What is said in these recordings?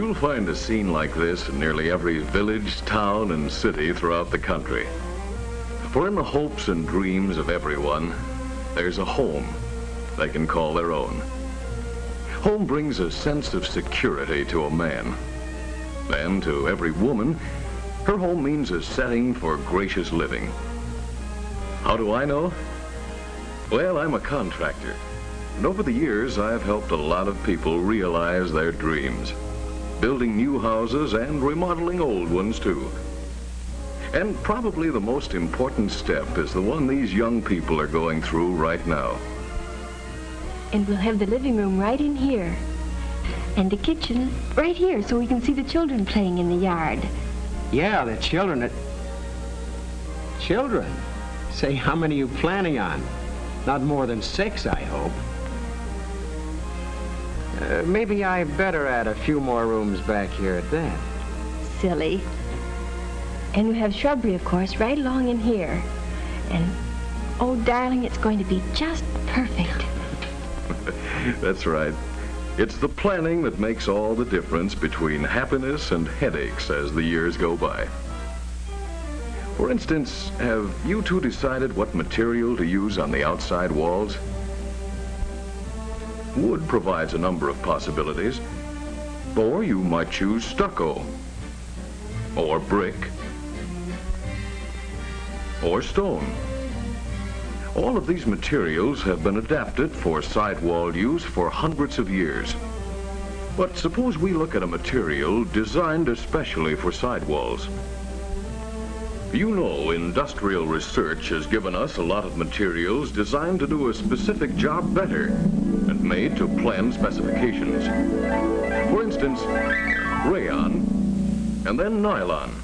You'll find a scene like this in nearly every village, town, and city throughout the country. For in the hopes and dreams of everyone, there's a home they can call their own. Home brings a sense of security to a man. And to every woman, her home means a setting for gracious living. How do I know? Well, I'm a contractor. And over the years, I've helped a lot of people realize their dreams, building new houses and remodeling old ones, too. And probably the most important step is the one these young people are going through right now. And we'll have the living room right in here. And the kitchen right here so we can see the children playing in the yard. Yeah, the children. Children? Say, how many are you planning on? Not more than 6, I hope. Maybe I better add a few more rooms back here at that. Silly. And we have shrubbery, of course, right along in here. And, oh, darling, it's going to be just perfect. That's right. It's the planning that makes all the difference between happiness and headaches as the years go by. For instance, have you two decided what material to use on the outside walls? Wood provides a number of possibilities. Or you might choose stucco, or brick, or stone. All of these materials have been adapted for sidewall use for hundreds of years. But suppose we look at a material designed especially for sidewalls. You know, industrial research has given us a lot of materials designed to do a specific job better and made to plan specifications. For instance, rayon and then nylon.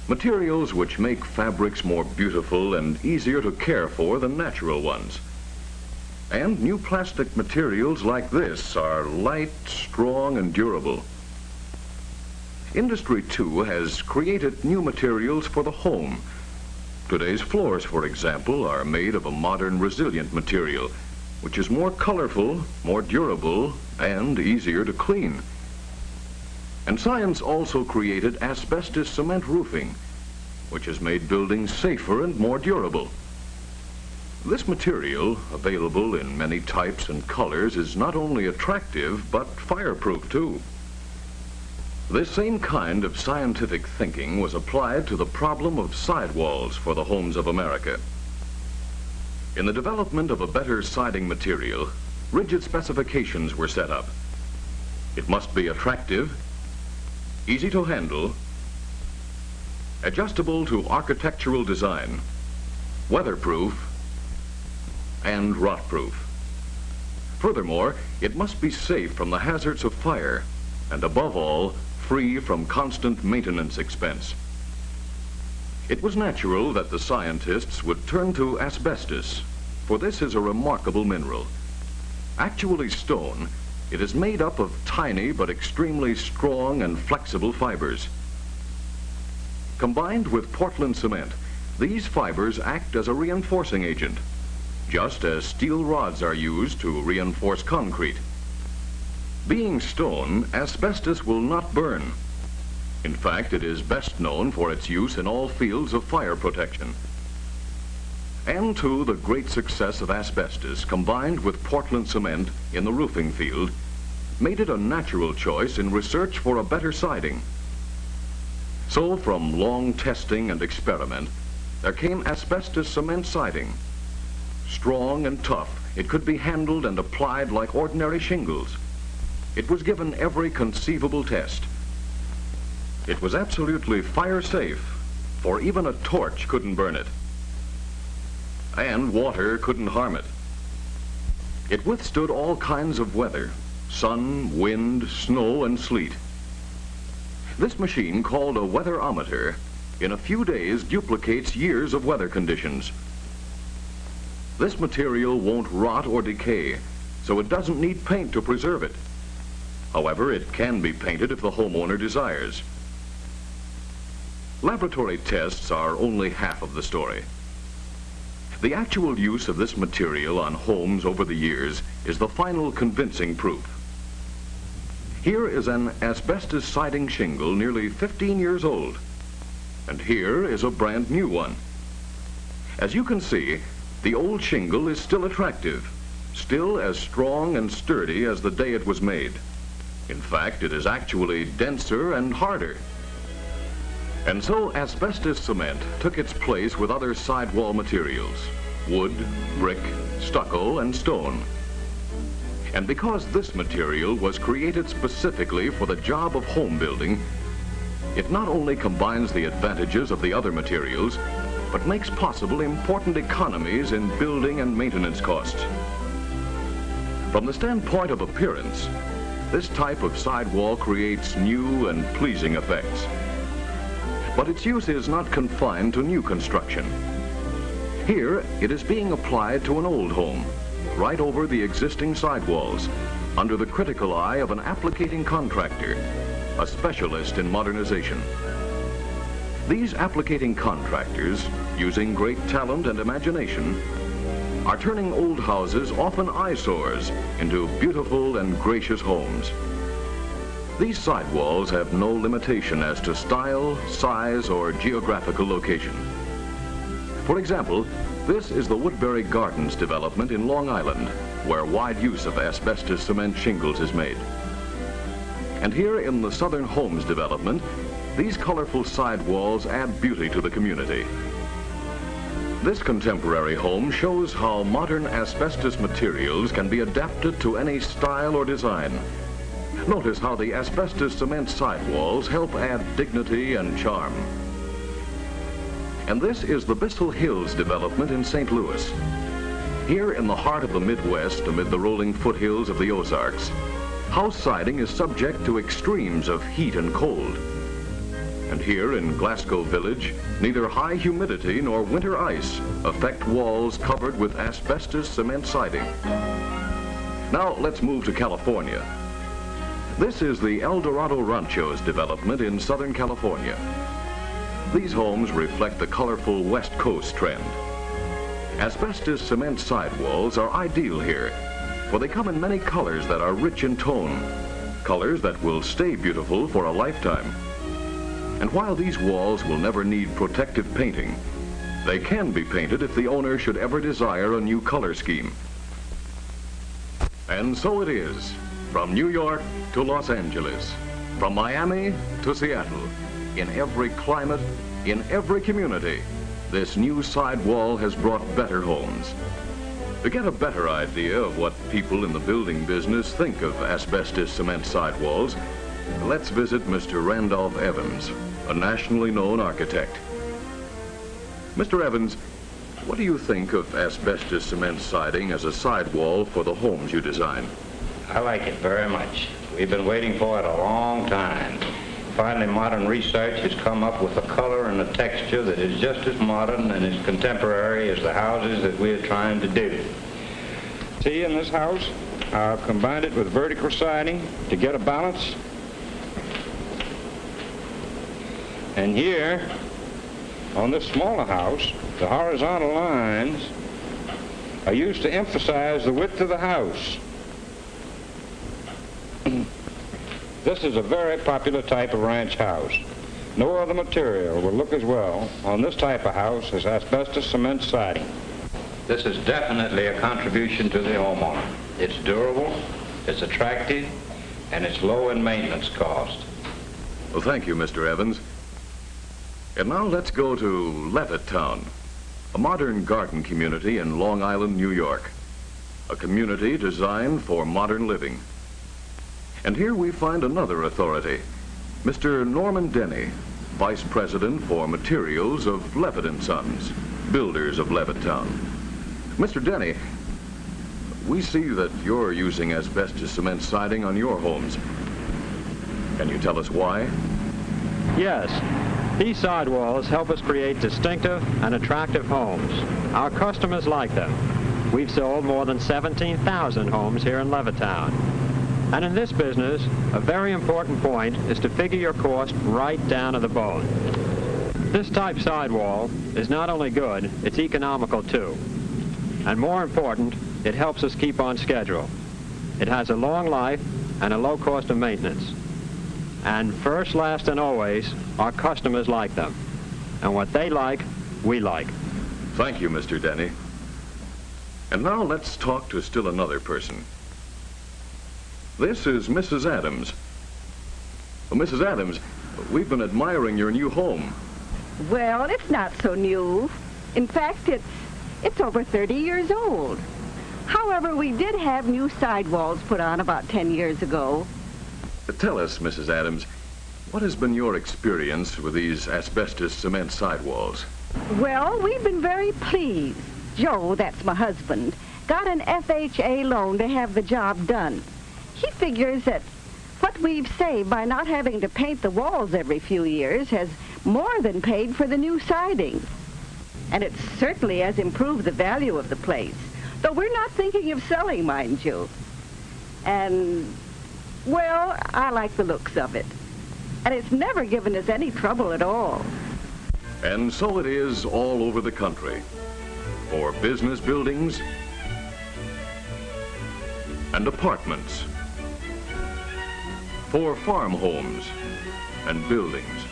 Materials which make fabrics more beautiful and easier to care for than natural ones. And new plastic materials like this are light, strong, and durable. Industry, too, has created new materials for the home. Today's floors, for example, are made of a modern, resilient material, which is more colorful, more durable, and easier to clean. And science also created asbestos cement roofing, which has made buildings safer and more durable. This material, available in many types and colors, is not only attractive, but fireproof, too. This same kind of scientific thinking was applied to the problem of sidewalls for the homes of America. In the development of a better siding material, rigid specifications were set up. It must be attractive, easy to handle, adjustable to architectural design, weatherproof, and rot-proof. Furthermore, it must be safe from the hazards of fire, and above all, free from constant maintenance expense. It was natural that the scientists would turn to asbestos, for this is a remarkable mineral. Actually stone, it is made up of tiny but extremely strong and flexible fibers. Combined with Portland cement, these fibers act as a reinforcing agent, just as steel rods are used to reinforce concrete. Being stone, asbestos will not burn. In fact, it is best known for its use in all fields of fire protection. And too, the great success of asbestos, combined with Portland cement in the roofing field, made it a natural choice in research for a better siding. So, from long testing and experiment, there came asbestos cement siding. Strong and tough, it could be handled and applied like ordinary shingles. It was given every conceivable test. It was absolutely fire safe, for even a torch couldn't burn it. And water couldn't harm it. It withstood all kinds of weather, sun, wind, snow, and sleet. This machine, called a weatherometer, in a few days duplicates years of weather conditions. This material won't rot or decay, so it doesn't need paint to preserve it. However, it can be painted if the homeowner desires. Laboratory tests are only half of the story. The actual use of this material on homes over the years is the final convincing proof. Here is an asbestos siding shingle nearly 15 years old. And here is a brand new one. As you can see, the old shingle is still attractive, still as strong and sturdy as the day it was made. In fact, it is actually denser and harder. And so asbestos cement took its place with other sidewall materials: wood, brick, stucco, and stone. And because this material was created specifically for the job of home building, it not only combines the advantages of the other materials, but makes possible important economies in building and maintenance costs. From the standpoint of appearance, this type of sidewall creates new and pleasing effects. But its use is not confined to new construction. Here, it is being applied to an old home, right over the existing sidewalls, under the critical eye of an applicating contractor, a specialist in modernization. These applicating contractors, using great talent and imagination, are turning old houses, often eyesores, into beautiful and gracious homes. These sidewalls have no limitation as to style, size, or geographical location. For example, this is the Woodbury Gardens development in Long Island, where wide use of asbestos cement shingles is made. And here in the Southern Homes development, these colorful sidewalls add beauty to the community. This contemporary home shows how modern asbestos materials can be adapted to any style or design. Notice how the asbestos cement sidewalls help add dignity and charm. And this is the Bissell Hills development in St. Louis. Here in the heart of the Midwest, amid the rolling foothills of the Ozarks, house siding is subject to extremes of heat and cold. And here in Glasgow Village, neither high humidity nor winter ice affect walls covered with asbestos cement siding. Now let's move to California. This is the El Dorado Ranchos development in Southern California. These homes reflect the colorful West Coast trend. Asbestos cement sidewalls are ideal here, for they come in many colors that are rich in tone, colors that will stay beautiful for a lifetime. And while these walls will never need protective painting, they can be painted if the owner should ever desire a new color scheme. And so it is, from New York to Los Angeles, from Miami to Seattle, in every climate, in every community, this new sidewall has brought better homes. To get a better idea of what people in the building business think of asbestos cement sidewalls, let's visit Mr. Randolph Evans, a nationally known architect. Mr. Evans, what do you think of asbestos cement siding as a sidewall for the homes you design? I like it very much. We've been waiting for it a long time. Finally, modern research has come up with a color and a texture that is just as modern and as contemporary as the houses that we are trying to do. See, in this house, I've combined it with vertical siding to get a balance. And here, on this smaller house, the horizontal lines are used to emphasize the width of the house. This is a very popular type of ranch house. No other material will look as well on this type of house as asbestos cement siding. This is definitely a contribution to the homeowner. It's durable, it's attractive, and it's low in maintenance cost. Well, thank you, Mr. Evans. And now let's go to Levittown, a modern garden community in Long Island, New York. A community designed for modern living. And here we find another authority, Mr. Norman Denny, Vice President for Materials of Levitt & Sons, builders of Levittown. Mr. Denny, we see that you're using asbestos cement siding on your homes. Can you tell us why? Yes. These sidewalls help us create distinctive and attractive homes. Our customers like them. We've sold more than 17,000 homes here in Levittown. And in this business, a very important point is to figure your cost right down to the bone. This type sidewall is not only good, it's economical too. And more important, it helps us keep on schedule. It has a long life, and a low cost of maintenance. And first, last, and always, our customers like them. And what they like, we like. Thank you, Mr. Denny. And now let's talk to still another person. This is Mrs. Adams. Well, Mrs. Adams, we've been admiring your new home. Well, it's not so new. In fact, it's over 30 years old. However, we did have new sidewalls put on about 10 years ago. Tell us, Mrs. Adams, what has been your experience with these asbestos cement sidewalls? Well, we've been very pleased. Joe, that's my husband, got an FHA loan to have the job done. He figures that what we've saved by not having to paint the walls every few years has more than paid for the new siding. And it certainly has improved the value of the place, though we're not thinking of selling, mind you. And, well, I like the looks of it. And it's never given us any trouble at all. And so it is all over the country. For business buildings and apartments. For farm homes and buildings.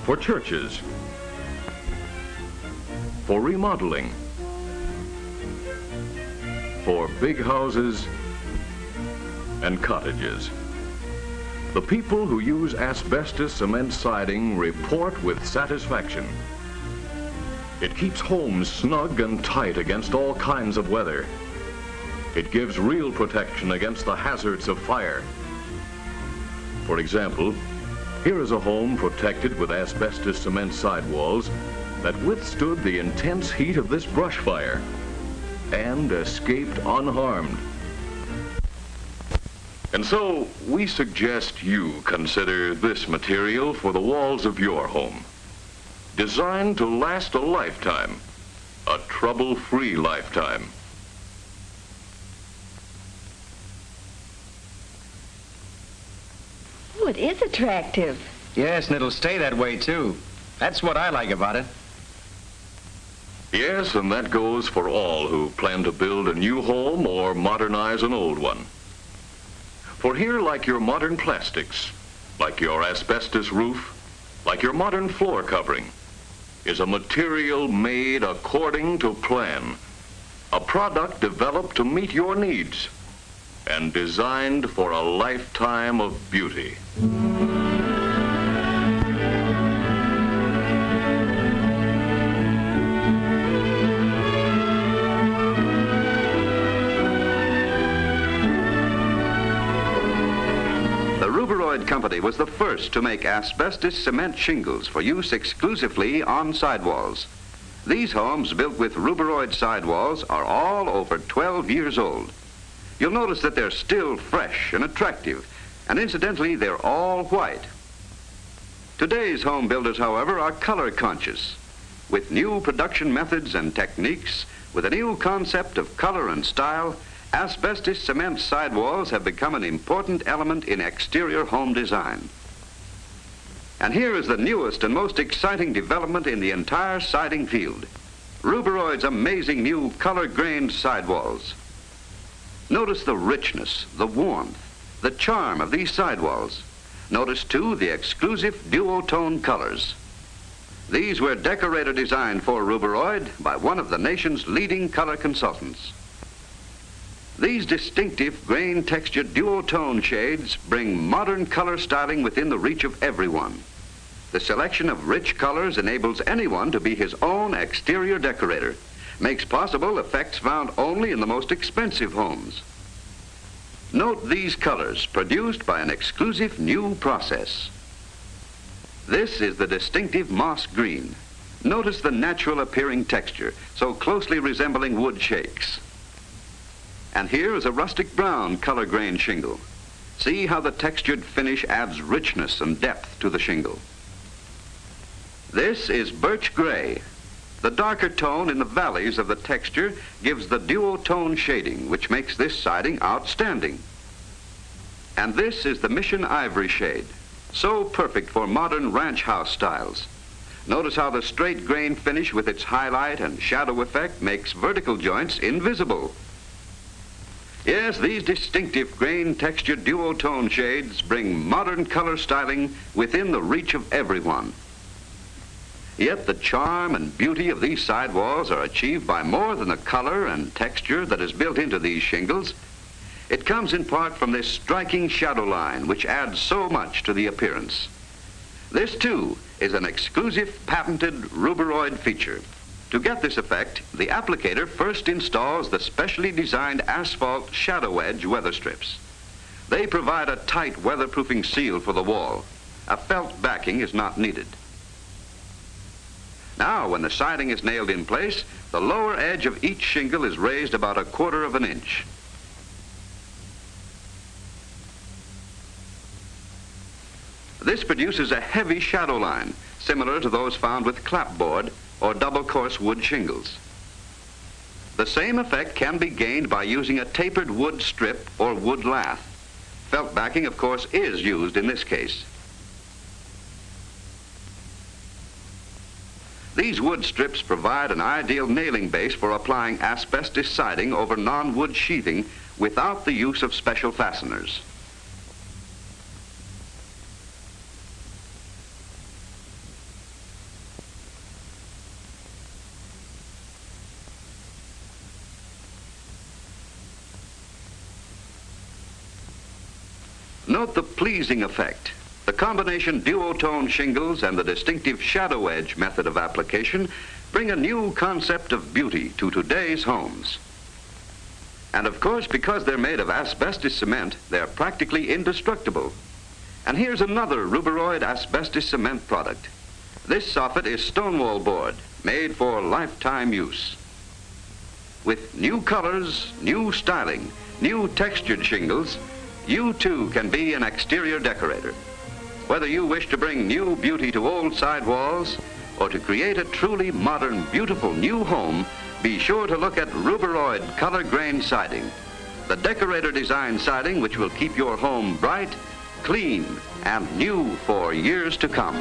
For churches. For remodeling. For big houses and cottages. The people who use asbestos cement siding report with satisfaction. It keeps homes snug and tight against all kinds of weather. It gives real protection against the hazards of fire. For example, here is a home protected with asbestos cement sidewalls that withstood the intense heat of this brush fire and escaped unharmed. And so we suggest you consider this material for the walls of your home. Designed to last a lifetime, a trouble-free lifetime. Oh, it is attractive. Yes, and it'll stay that way, too. That's what I like about it. Yes, and that goes for all who plan to build a new home or modernize an old one. For here, like your modern plastics, like your asbestos roof, like your modern floor covering, is a material made according to plan, a product developed to meet your needs, and designed for a lifetime of beauty. Company was the first to make asbestos cement shingles for use exclusively on sidewalls. These homes built with ruberoid sidewalls are all over 12 years old. You'll notice that they're still fresh and attractive, and incidentally, they're all white. Today's home builders, however, are color conscious. With new production methods and techniques, with a new concept of color and style, asbestos cement sidewalls have become an important element in exterior home design. And here is the newest and most exciting development in the entire siding field. Ruberoid's amazing new color-grained sidewalls. Notice the richness, the warmth, the charm of these sidewalls. Notice, too, the exclusive duotone colors. These were decorator designed for Ruberoid by one of the nation's leading color consultants. These distinctive grain-textured duotone shades bring modern color styling within the reach of everyone. The selection of rich colors enables anyone to be his own exterior decorator, makes possible effects found only in the most expensive homes. Note these colors produced by an exclusive new process. This is the distinctive moss green. Notice the natural appearing texture, so closely resembling wood shakes. And here is a rustic brown color grain shingle. See how the textured finish adds richness and depth to the shingle. This is birch gray. The darker tone in the valleys of the texture gives the duotone shading, which makes this siding outstanding. And this is the mission ivory shade, so perfect for modern ranch house styles. Notice how the straight grain finish with its highlight and shadow effect makes vertical joints invisible. Yes, these distinctive grain-textured duotone shades bring modern color styling within the reach of everyone. Yet the charm and beauty of these sidewalls are achieved by more than the color and texture that is built into these shingles. It comes in part from this striking shadow line, which adds so much to the appearance. This, too, is an exclusive patented ruberoid feature. To get this effect, the applicator first installs the specially designed asphalt shadow edge weather strips. They provide a tight weatherproofing seal for the wall. A felt backing is not needed. Now, when the siding is nailed in place, the lower edge of each shingle is raised about 1/4 of an inch. This produces a heavy shadow line, similar to those found with clapboard or double course wood shingles. The same effect can be gained by using a tapered wood strip or wood lath. Felt backing, of course, is used in this case. These wood strips provide an ideal nailing base for applying asbestos siding over non-wood sheathing without the use of special fasteners. Note the pleasing effect. The combination duotone shingles and the distinctive shadow edge method of application bring a new concept of beauty to today's homes. And of course, because they're made of asbestos cement, they're practically indestructible. And here's another ruberoid asbestos cement product. This soffit is stonewall board, made for lifetime use. With new colors, new styling, new textured shingles, you too can be an exterior decorator. Whether you wish to bring new beauty to old sidewalls or to create a truly modern, beautiful new home, be sure to look at ruberoid color grain siding, the decorator design siding which will keep your home bright, clean, and new for years to come.